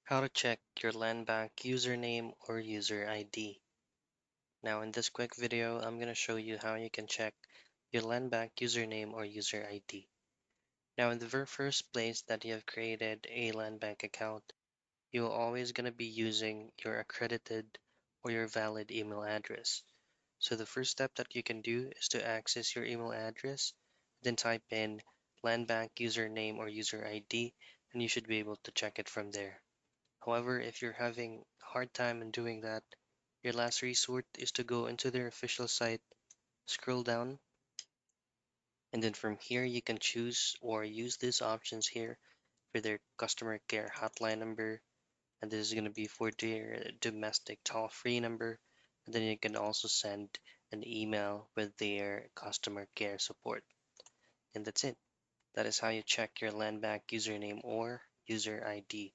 How to check your Landbank username or user ID. Now in this quick video, I'm going to show you how you can check your Landbank username or user ID. Now in the very first place that you have created a Landbank account, you're always going to be using your accredited or your valid email address. So the first step that you can do is to access your email address, then type in Landbank username or user ID, and you should be able to check it from there. However, if you're having a hard time in doing that, your last resort is to go into their official site, scroll down, and then from here you can choose or use these options here for their customer care hotline number, and this is going to be for their domestic toll-free number, and then you can also send an email with their customer care support. And that's it. That is how you check your Landbank username or user ID.